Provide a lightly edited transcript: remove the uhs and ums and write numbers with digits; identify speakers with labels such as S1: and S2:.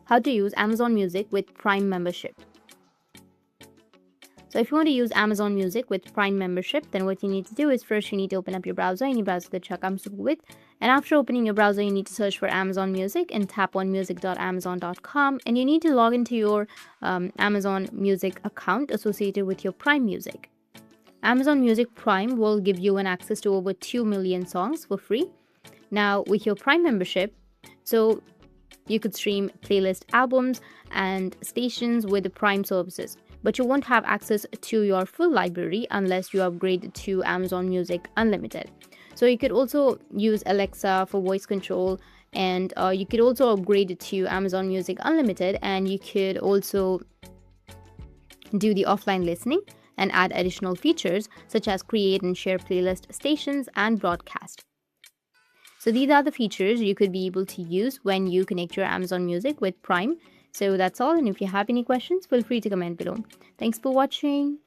S1: how to use Amazon Music with Prime membership. So if you want to use Amazon Music with Prime membership, then what you need to do is first you need to open up your browser, any browser that you're comfortable with. And after opening your browser, you need to search for Amazon Music and tap on music.amazon.com. And you need to log into your Amazon Music account associated with your Prime Music. Amazon Music Prime will give you an access to over 2 million songs for free. Now, with your Prime membership, so you could stream playlist albums and stations with the Prime services, but you won't have access to your full library unless you upgrade to Amazon Music Unlimited. So you could also use Alexa for voice control, and you could also upgrade it to Amazon Music Unlimited, and you could also do the offline listening and add additional features such as create and share playlist stations and broadcast. So these are the features you could be able to use when you connect your Amazon Music with Prime. So that's all, and if you have any questions, feel free to comment below. Thanks for watching.